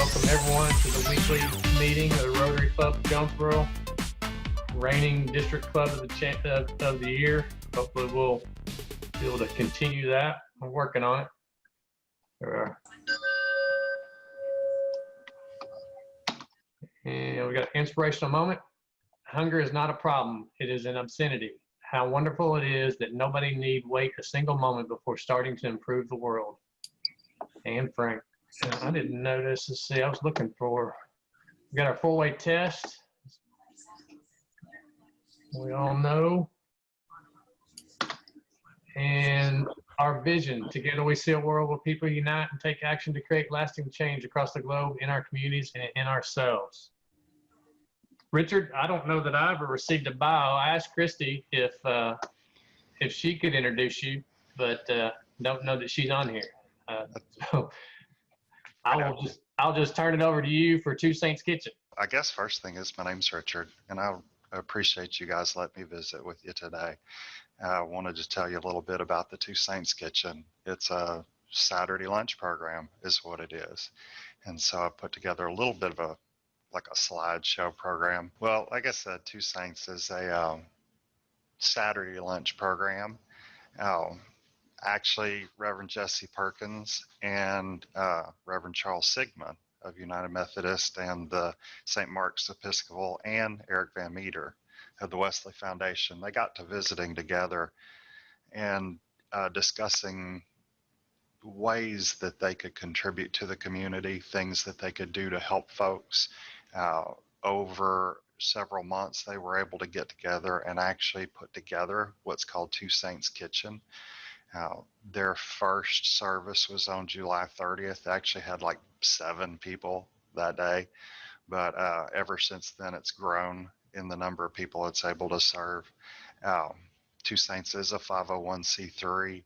welcome everyone to the weekly meeting of the Rotary Club of Jonesboro, reigning district club of the year. Hopefully we'll be able to continue that. I'm working on it. And we got an inspirational moment. Hunger is not a problem. It is an obscenity. How wonderful it is that nobody need wait a single moment before starting to improve the world. And Frank. I didn't notice. Let's see, I was looking for, we got our full weight test. We all know. And our vision, together we see a world where people unite and take action to create lasting change across the globe, in our communities and in ourselves. Richard, I don't know that I ever received a bio. I asked Christy if she could introduce you, but don't know that she's on here. So I'll just turn it over to you for Two Saints Kitchen. I guess first thing is, my name's Richard, and I appreciate you guys letting me visit with you today. I wanted to tell you a little bit about the Two Saints Kitchen. It's a Saturday lunch program is what it is. And so I put together a little bit of a slideshow program. Well, like I said, Two Saints is a Saturday lunch program. Actually, Reverend Jesse Perkins and Reverend Charles Sigmund of United Methodist and the St. Mark's Episcopal, and Eric Van Meter of the Wesley Foundation, they got to visiting together and discussing ways that they could contribute to the community, things that they could do to help folks. Over several months, they were able to get together and actually put together what's called Two Saints Kitchen. Their first service was on July 30th. They actually had like 7 people that day, but ever since then it's grown in the number of people it's able to serve. Two Saints is a 501c3,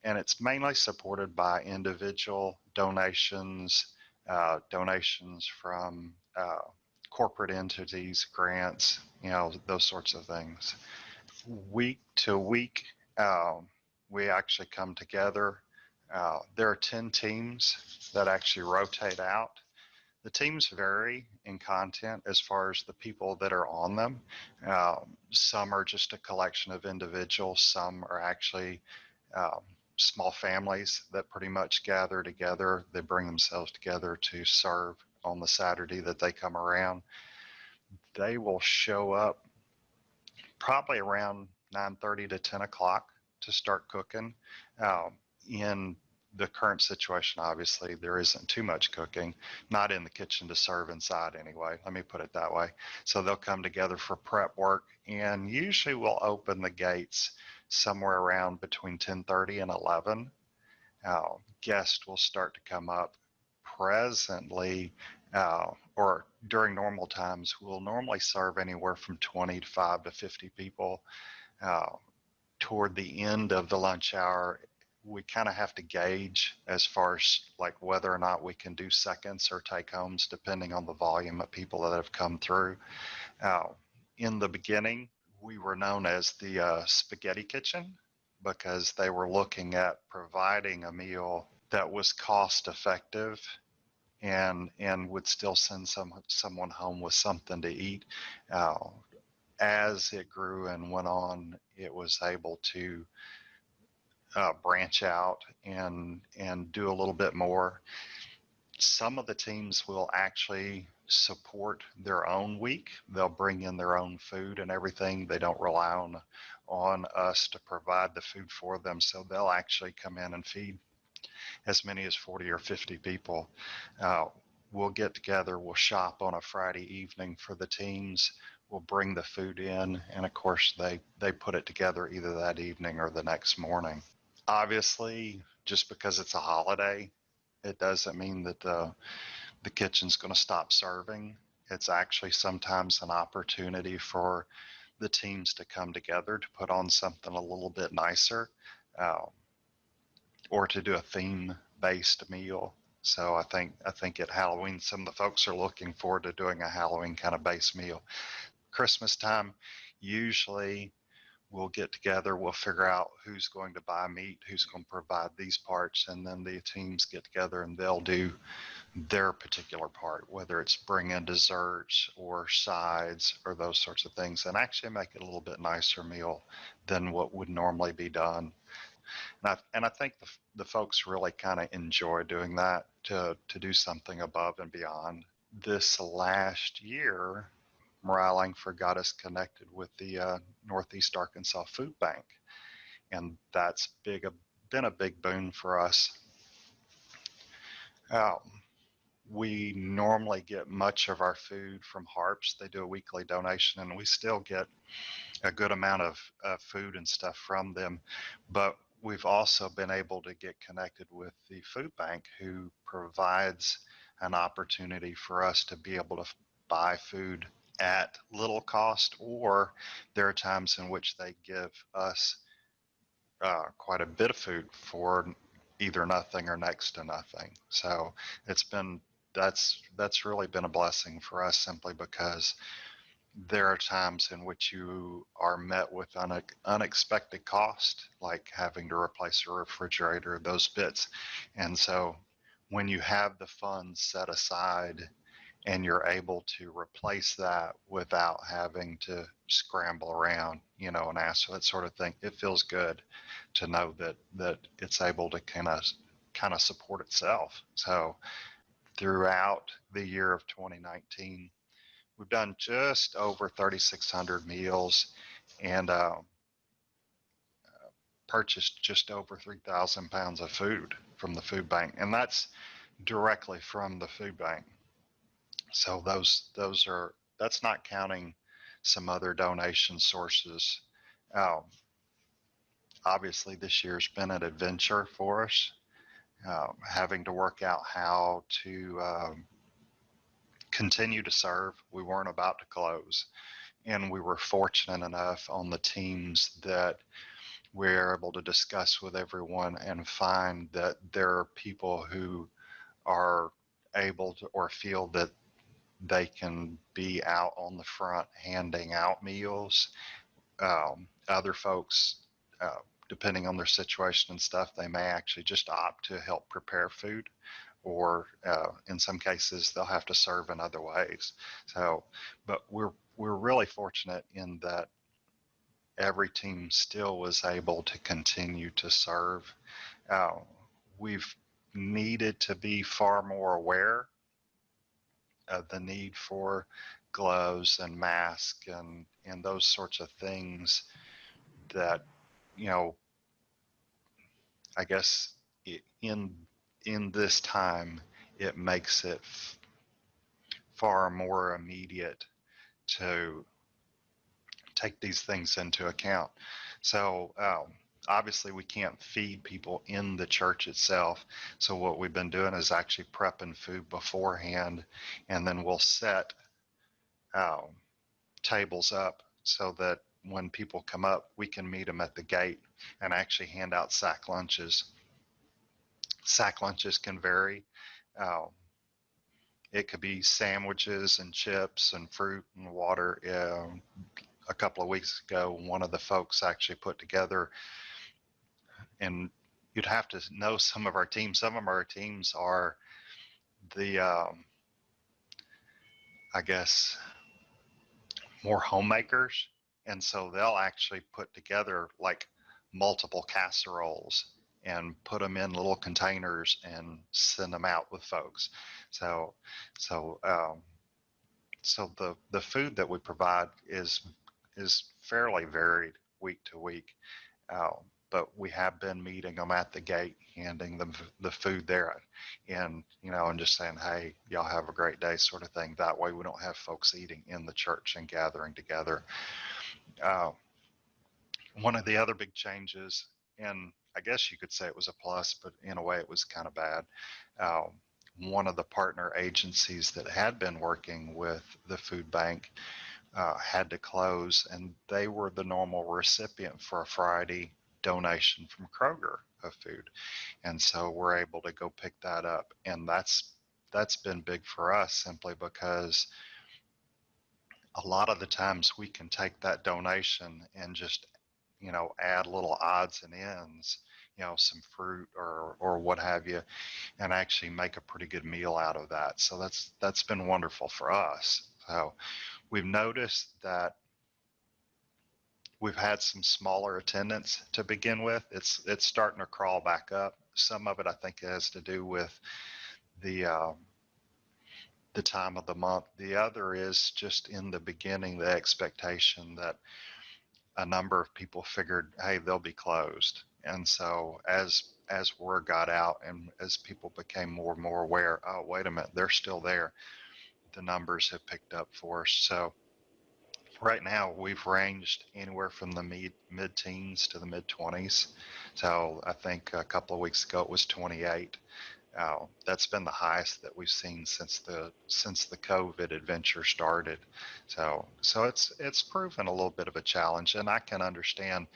and it's mainly supported by individual donations, donations from corporate entities, grants, those sorts of things. Week to week, we actually come together. There are 10 teams that actually rotate out. The teams vary in content as far as the people that are on them. Some are just a collection of individuals. Some are actually small families that pretty much gather together. They bring themselves together to serve on the Saturday that they come around. They will show up probably around 9:30 to 10 o'clock to start cooking. In the current situation, obviously, there isn't too much cooking, not in the kitchen to serve inside anyway. Let me put it that way. So they'll come together for prep work, and usually we'll open the gates somewhere around between 10:30 and 11. Guests will start to come up. Presently, or during normal times, we'll normally serve anywhere from 25 to 50 people. Toward the end of the lunch hour, we kind of have to gauge as far as like whether or not we can do seconds or take homes, depending on the volume of people that have come through. In the beginning, we were known as the spaghetti kitchen because they were looking at providing a meal that was cost effective and would still send someone home with something to eat. As it grew and went on, it was able to branch out and do a little bit more. Some of the teams will actually support their own week. They'll bring in their own food and everything. They don't rely on us to provide the food for them. So they'll actually come in and feed as many as 40 or 50 people. We'll get together, we'll shop on a Friday evening for the teams. We'll bring the food in, and of course they put it together either that evening or the next morning. Obviously, just because it's a holiday, it doesn't mean that the kitchen's going to stop serving. It's actually sometimes an opportunity for the teams to come together to put on something a little bit nicer, or to do a theme-based meal. So I think at Halloween, some of the folks are looking forward to doing a Halloween kind of base meal. Christmas time, usually we'll get together, we'll figure out who's going to buy meat, who's going to provide these parts, and then the teams get together and they'll do their particular part, whether it's bring in desserts or sides or those sorts of things, and actually make it a little bit nicer meal than what would normally be done. And I think the folks really kind of enjoy doing that, to do something above and beyond. This last year, Mariah Langford got us connected with the Northeast Arkansas Food Bank, and that's been a big boon for us. We normally get much of our food from Harps. They do a weekly donation, and we still get a good amount of food and stuff from them. But we've also been able to get connected with the food bank, who provides an opportunity for us to be able to buy food at little cost, or there are times in which they give us quite a bit of food for either nothing or next to nothing. So that's really been a blessing for us, simply because there are times in which you are met with unexpected cost, like having to replace a refrigerator, those bits. And so when you have the funds set aside and you're able to replace that without having to scramble around, and ask for that sort of thing, it feels good to know that it's able to kind of support itself. So throughout the year of 2019, we've done just over 3,600 meals and purchased just over 3,000 pounds of food from the food bank, and that's directly from the food bank. So that's not counting some other donation sources. Obviously, this year's been an adventure for us, having to work out how to continue to serve. We weren't about to close, and we were fortunate enough on the teams that we're able to discuss with everyone and find that there are people who are able to, or feel that they can be out on the front handing out meals. Other folks, depending on their situation and stuff, they may actually just opt to help prepare food, or in some cases they'll have to serve in other ways. So, but we're really fortunate in that every team still was able to continue to serve. We've needed to be far more aware of the need for gloves and masks and those sorts of things that, I guess in this time, it makes it far more immediate to take these things into account. So obviously we can't feed people in the church itself. So what we've been doing is actually prepping food beforehand, and then we'll set tables up so that when people come up, we can meet them at the gate and actually hand out sack lunches. Sack lunches can vary. It could be sandwiches and chips and fruit and water. A couple of weeks ago, one of the folks actually put together, and you'd have to know some of our teams. Some of our teams are the, I guess, more homemakers. And so they'll actually put together like multiple casseroles and put them in little containers and send them out with folks. So the food that we provide is fairly varied week to week. But we have been meeting them at the gate, handing them the food there, and and just saying, hey, y'all have a great day, sort of thing. That way we don't have folks eating in the church and gathering together. One of the other big changes, and I guess you could say it was a plus, but in a way it was kind of bad. One of the partner agencies that had been working with the food bank had to close, and they were the normal recipient for a Friday donation from Kroger of food. And so we're able to go pick that up. And that's been big for us, simply because a lot of the times we can take that donation and just add little odds and ends, some fruit or what have you, and actually make a pretty good meal out of that. So that's been wonderful for us. So we've noticed that we've had some smaller attendance to begin with. It's starting to crawl back up. Some of it I think has to do with the time of the month. The other is just in the beginning, the expectation that a number of people figured, hey, they'll be closed. And so as word got out and as people became more and more aware, oh, wait a minute, they're still there, the numbers have picked up for us. So right now we've ranged anywhere from the mid-teens to the mid-20s. So I think a couple of weeks ago it was 28. That's been the highest that we've seen since the COVID adventure started. So it's proven a little bit of a challenge, and I can understand,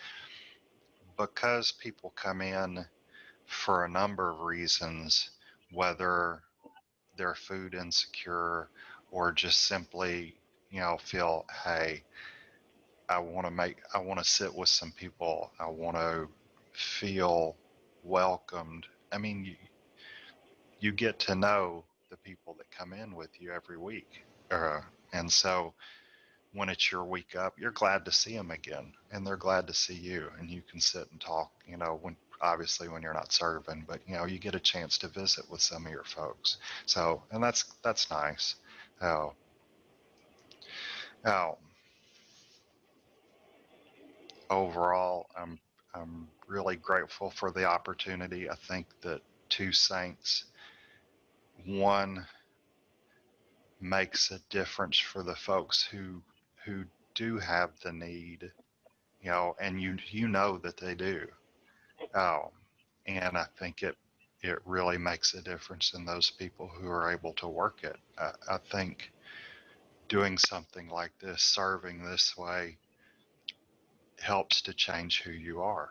because people come in for a number of reasons, whether they're food insecure or just simply feel, hey, I want to sit with some people, I want to feel welcomed. I mean, you get to know the people that come in with you every week. And so when it's your week up, you're glad to see them again, and they're glad to see you, and you can sit and talk, obviously when you're not serving, but you get a chance to visit with some of your folks. So, and that's nice. Oh, overall, I'm really grateful for the opportunity. I think that two saints, one makes a difference for the folks who do have the need, and you know that they do. And I think it really makes a difference in those people who are able to work it. I think doing something like this, serving this way, helps to change who you are.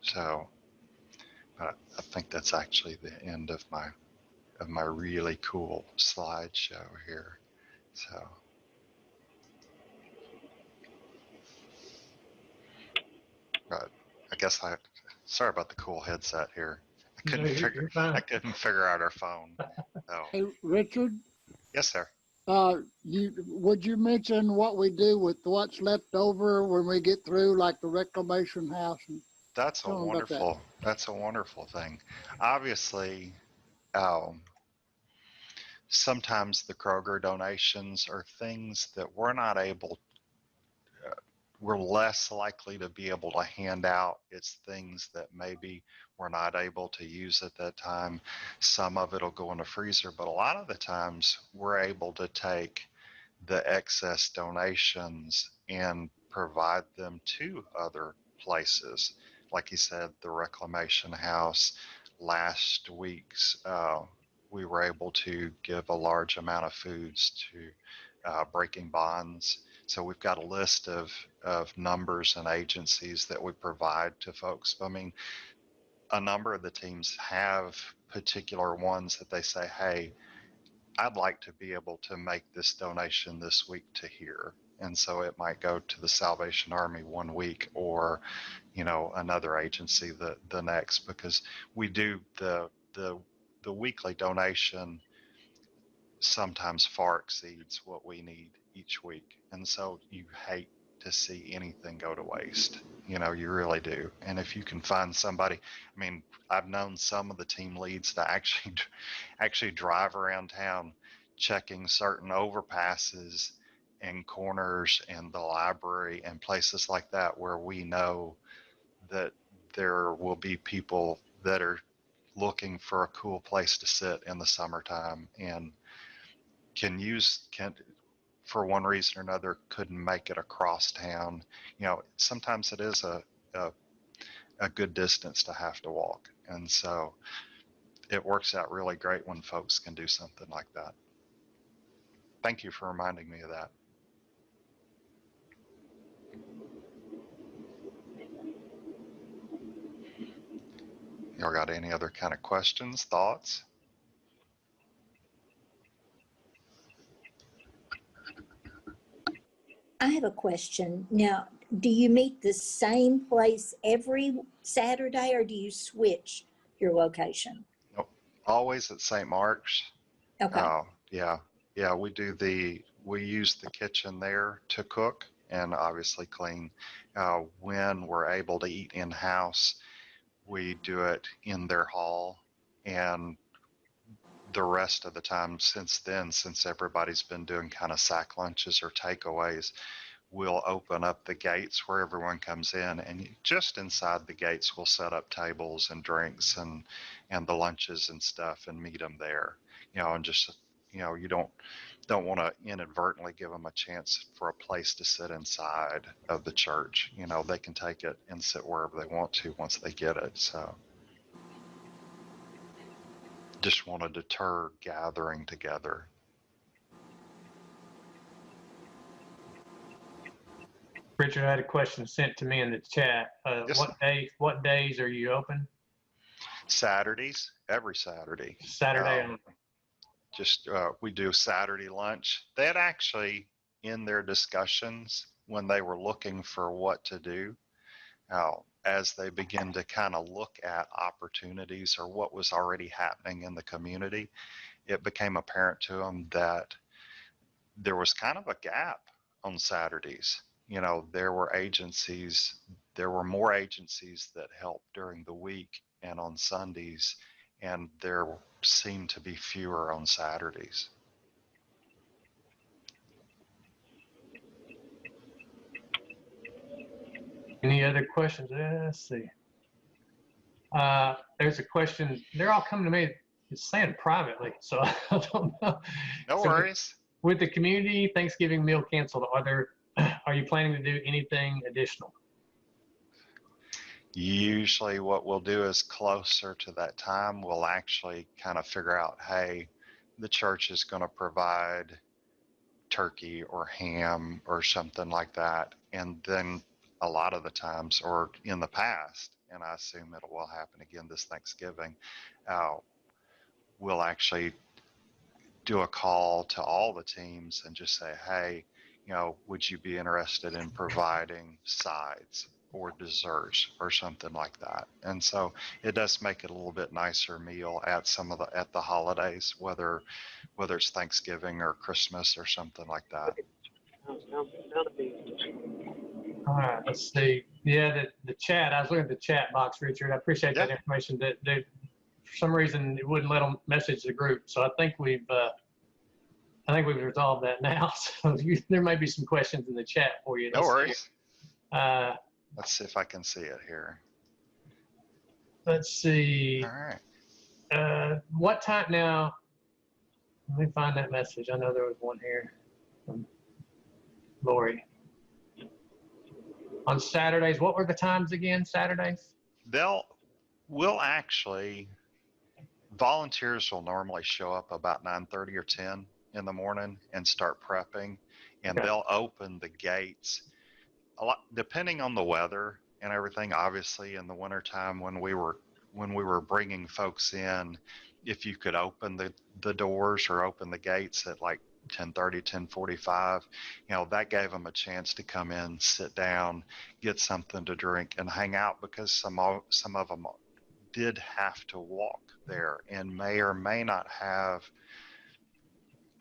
So I think that's actually the end of my really cool slideshow here. So. But I guess sorry about the cool headset here. You're fine. I couldn't figure out our phone. So, Hey, Richard, yes, sir. would you mention what we do with what's left over when we get through, like the reclamation house? And That's a wonderful thing. Obviously, sometimes the Kroger donations are things that we're less likely to be able to hand out. It's things that maybe we're not able to use at that time. Some of it'll go in the freezer, but a lot of the times we're able to take the excess donations and provide them to other places. Like you said, the reclamation house. Last week's, we were able to give a large amount of foods to Breaking Bonds. So we've got a list of numbers and agencies that we provide to folks. I mean, a number of the teams have particular ones that they say, hey, I'd like to be able to make this donation this week to here. And so it might go to the Salvation Army one week, or, another agency the next, because we do the weekly donation sometimes far exceeds what we need each week. And so you hate to see anything go to waste. You really do. And if you can find somebody, I mean, I've known some of the team leads to actually drive around town checking certain overpasses and corners and the library and places like that where we know that there will be people that are looking for a cool place to sit in the summertime and can for one reason or another couldn't make it across town. Sometimes it is a good distance to have to walk, and so it works out really great when folks can do something like that. Thank you for reminding me of that. Y'all got any other kind of questions, thoughts? I have a question. Now, do you meet the same place every Saturday, or do you switch your location? Nope. Always at St. Mark's. Okay. Oh, yeah. Yeah, we use the kitchen there to cook and obviously clean. When we're able to eat in-house, we do it in their hall. And the rest of the time since then, since everybody's been doing kind of sack lunches or takeaways, we'll open up the gates where everyone comes in, and just inside the gates we'll set up tables and drinks and the lunches and stuff and meet them there, and just, you don't want to inadvertently give them a chance for a place to sit inside of the church. They can take it and sit wherever they want to once they get it. So just want to deter gathering together. Richard, I had a question sent to me in the chat. Yes, What days are you open? Saturdays, every Saturday. Saturday. Just we do Saturday lunch. They had actually, in their discussions when they were looking for what to do, as they begin to kind of look at opportunities or what was already happening in the community, it became apparent to them that there was kind of a gap on Saturdays. There were more agencies that helped during the week and on Sundays, and there seemed to be fewer on Saturdays. Any other questions? Let's see. There's a question. They're all coming to me. It's saying privately, so I don't know. No worries. With the community Thanksgiving meal canceled, are you planning to do anything additional? Usually what we'll do is closer to that time, we'll actually kind of figure out, hey, the church is going to provide turkey or ham or something like that. And then a lot of the times, or in the past, and I assume it will happen again this Thanksgiving, we'll actually do a call to all the teams and just say, hey, would you be interested in providing sides or desserts or something like that? And so it does make it a little bit nicer meal at the holidays, whether it's Thanksgiving or Christmas or something like that. All right, let's see. Yeah, the chat. I was looking at the chat box, Richard. I appreciate that information. That for some reason it wouldn't let them message the group, so I think we've resolved that now. So there may be some questions in the chat for you. No worries. Let's see if I can see it here. Let's see. All right. What time now? Let me find that message. I know there was one here from Lori. On Saturdays, what were the times again, Saturdays? Volunteers will normally show up about 9:30 or 10 in the morning and start prepping, and they'll open the gates a lot depending on the weather and everything. Obviously in the wintertime when we were bringing folks in, if you could open the doors or open the gates at like 10:30, 10:45, that gave them a chance to come in, sit down, get something to drink and hang out, because some of them did have to walk there and may or may not have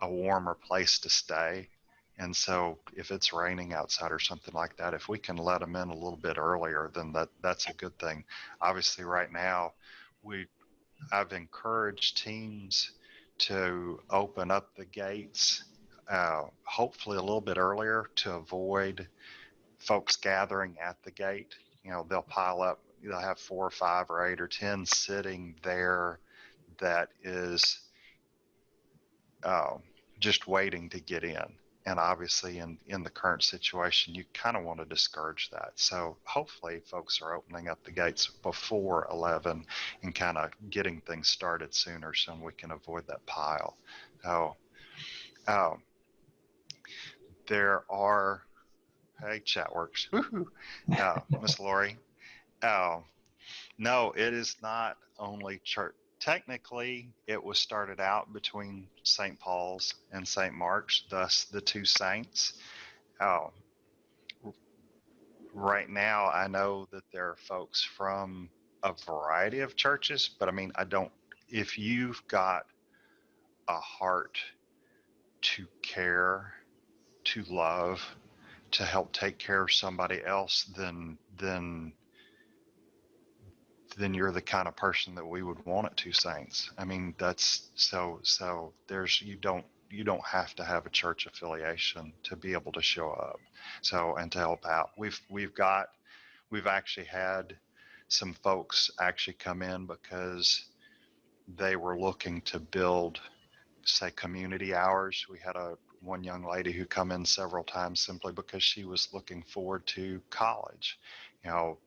a warmer place to stay. And so if it's raining outside or something like that, if we can let them in a little bit earlier, then that's a good thing. Obviously right now I've encouraged teams to open up the gates, hopefully a little bit earlier, to avoid folks gathering at the gate. They'll pile up, they'll have 4 or 5 or 8 or 10 sitting there that is just waiting to get in. And obviously in the current situation, you kind of want to discourage that. So hopefully folks are opening up the gates before 11 and kind of getting things started sooner so we can avoid that pile. So there are, hey, chat works. Miss Lori. No, it is not only church. Technically, it was started out between St. Paul's and St. Mark's, thus the two saints. right now, I know that there are folks from a variety of churches, but I mean, if you've got a heart to care, to love, to help take care of somebody else, then you're the kind of person that we would want at Two Saints. I mean, that's so there's, you don't have to have a church affiliation to be able to show up. So, and to help out. We've actually had some folks actually come in because they were looking to build, say, community hours. We had one young lady who come in several times simply because she was looking forward to college. You know,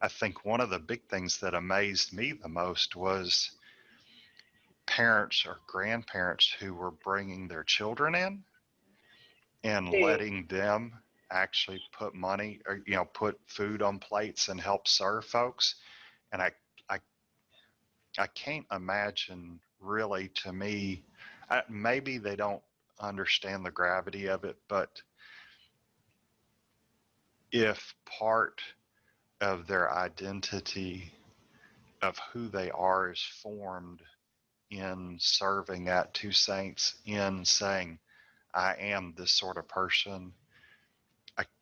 I think one of the big things that amazed me the most was parents or grandparents who were bringing their children in and letting them actually put money or, put food on plates and help serve folks. And I can't imagine, really, to me, maybe they don't understand the gravity of it, but if part of their identity of who they are is formed in serving at Two Saints, in saying, I am this sort of person,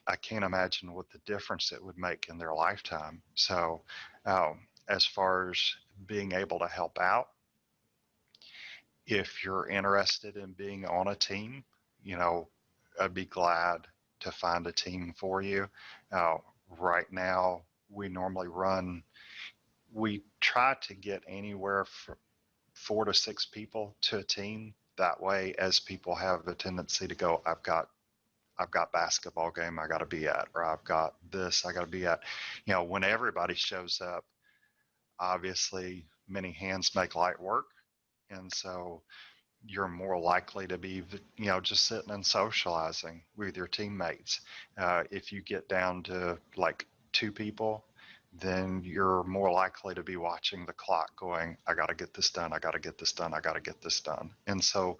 I can't imagine what the difference it would make in their lifetime. So as far as being able to help out, if you're interested in being on a team, I'd be glad to find a team for you. Right now, we try to get anywhere from 4 to 6 people to a team. That way, as people have a tendency to go, I've got basketball game I got to be at, or I've got this I got to be at. When everybody shows up, obviously many hands make light work. And so you're more likely to be, just sitting and socializing with your teammates. If you get down to like 2 people, then you're more likely to be watching the clock going, I got to get this done. I got to get this done. I got to get this done. And so,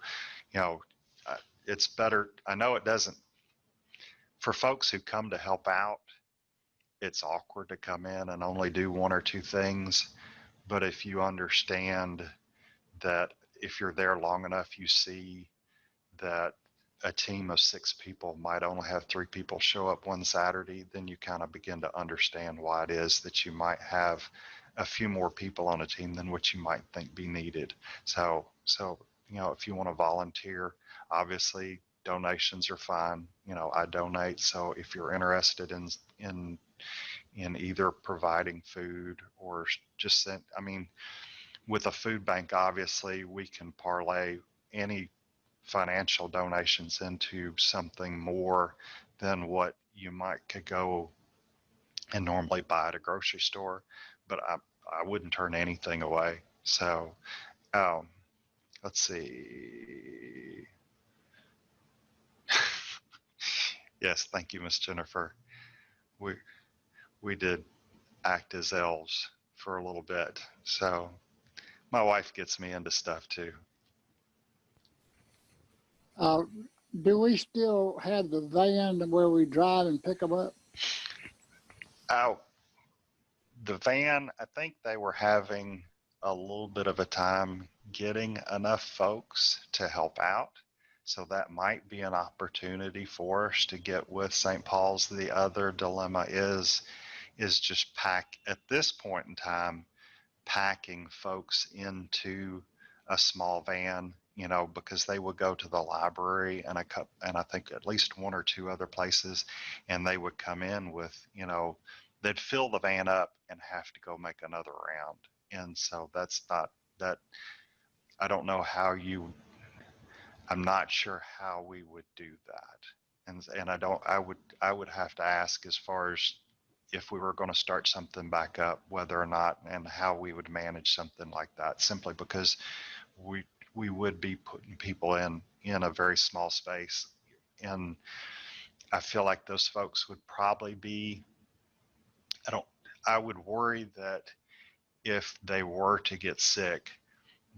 it's better. I know it doesn't, for folks who come to help out, it's awkward to come in and only do 1 or 2 things. But if you understand that if you're there long enough, you see that a team of 6 people might only have 3 people show up one Saturday, then you kind of begin to understand why it is that you might have a few more people on a team than what you might think be needed. So if you want to volunteer, obviously donations are fine. I donate. So if you're interested in either providing food or just with a food bank, obviously we can parlay any financial donations into something more than what you could go and normally buy at a grocery store, but I wouldn't turn anything away. So let's see. Yes, thank you, Miss Jennifer. We did act as elves for a little bit, so my wife gets me into stuff too. Do we still have the van where we drive and pick them up? The van, I think they were having a little bit of a time getting enough folks to help out. So that might be an opportunity for us to get with St. Paul's. The other dilemma is just at this point in time, packing folks into a small van, because they would go to the library and I think at least 1 or 2 other places, and they would come in with, they'd fill the van up and have to go make another round. And so that's not that. I don't know I'm not sure how we would do that. And I would have to ask, as far as if we were going to start something back up, whether or not and how we would manage something like that, simply because we would be putting people in a very small space. And I feel like those folks would probably be, I would worry that if they were to get sick,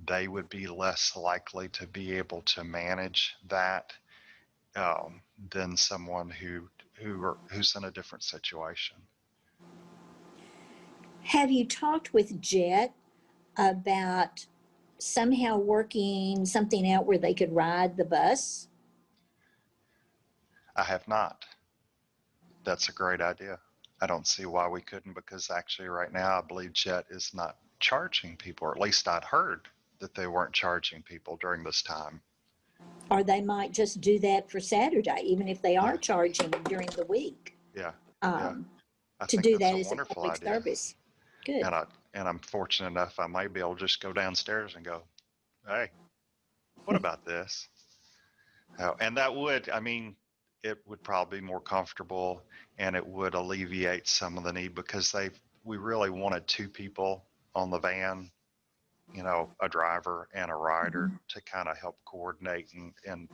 they would be less likely to be able to manage that than someone who who's in a different situation. Have you talked with Jet about somehow working something out where they could ride the bus? I have not. That's a great idea. I don't see why we couldn't, because actually right now I believe Jet is not charging people, or at least I'd heard that they weren't charging people during this time. Or they might just do that for Saturday, even if they are charging during the week. Yeah. I to think do that's that a as a wonderful public idea. service. Good. And I'm fortunate enough I might be able to just go downstairs and go, hey, what about this? And that would, I mean, it would probably be more comfortable, and it would alleviate some of the need, because we really wanted 2 people on the van, you know, a driver and a rider, to kind of help coordinate and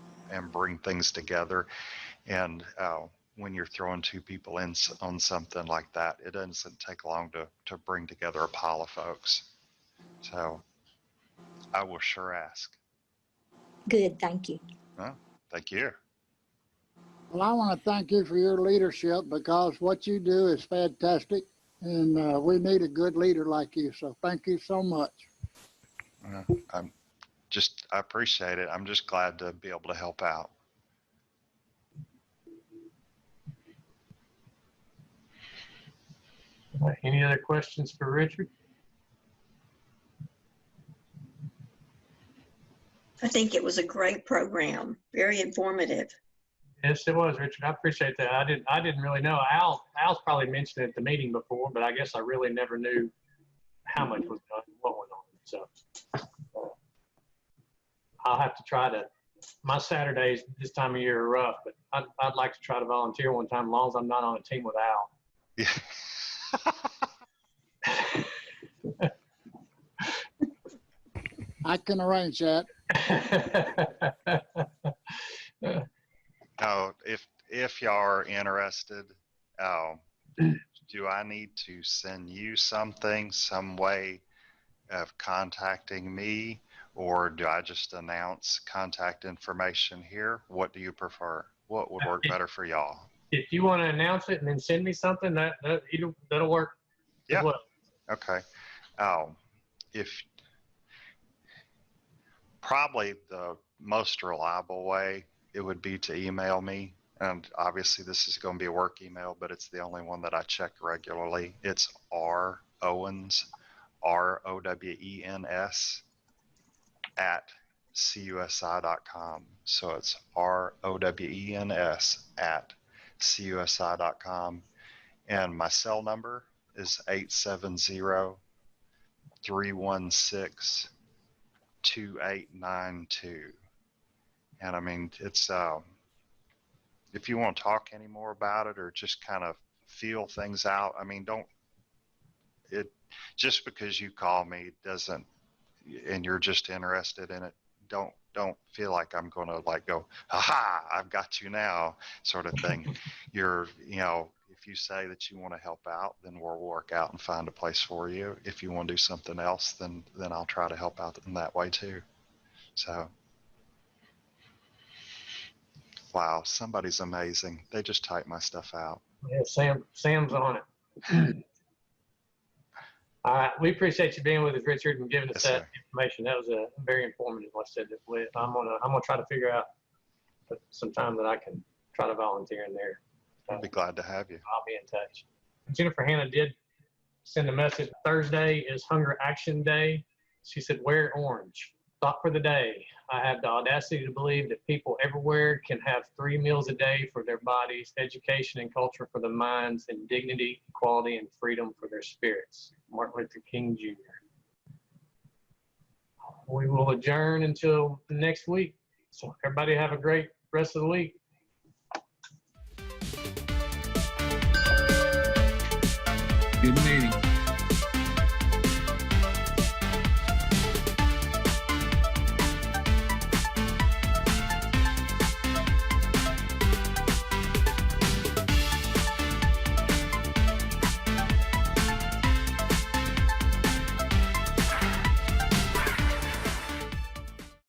bring things together. And when you're throwing 2 people in on something like that, it doesn't take long to bring together a pile of folks. So I will sure ask. Good, thank you. Thank you. Well, I want to thank you for your leadership, because what you do is fantastic, and we need a good leader like you. So thank you so much. I appreciate it. I'm just glad to be able to help out. Any other questions for Richard? I think it was a great program, very informative. Yes, it was, Richard. I appreciate that. I didn't really know. Al's probably mentioned it at the meeting before, but I guess I really never knew how much was done, what went on. So I'll have to try to. My Saturdays this time of year are rough, but I'd like to try to volunteer one time, as long as I'm not on a team with Al. Yeah. I can arrange that. Oh, if y'all are interested, do I need to send you something, some way of contacting me, or do I just announce contact information here? What do you prefer? What would work better for y'all? If you want to announce it and then send me something, that'll work. Yeah. As well. Okay. If probably the most reliable way, it would be to email me. And obviously this is going to be a work email, but it's the only one that I check regularly. It's Owens, ROWENS @CUSI.com. So it's ROWENS @CUSI.com. And my cell number is 870-316-2892. And I mean, it's, if you want to talk any more about it, or just kind of feel things out, I mean, just because you call me doesn't, and you're just interested in it, don't feel like I'm going to like go, aha, I've got you now, sort of thing. If you say that you want to help out, then we'll work out and find a place for you. If you want to do something else, then I'll try to help out in that way too. So, wow, somebody's amazing. They just type my stuff out. Yeah, Sam's on it. All right, we appreciate you being with us, Richard, and giving us Yes, that sir. information. That was very informative. Like I said, I'm gonna try to figure out some time that I can try to volunteer in there. I'd be glad to have you. I'll be in touch. Jennifer Hannah did send a message. Thursday is Hunger Action Day. She said, wear orange. Thought for the day. I have the audacity to believe that people everywhere can have 3 meals a day for their bodies, education and culture for their minds, and dignity, equality, and freedom for their spirits. Martin Luther King Jr. We will adjourn until next week. So everybody have a great rest of the week. Good meeting.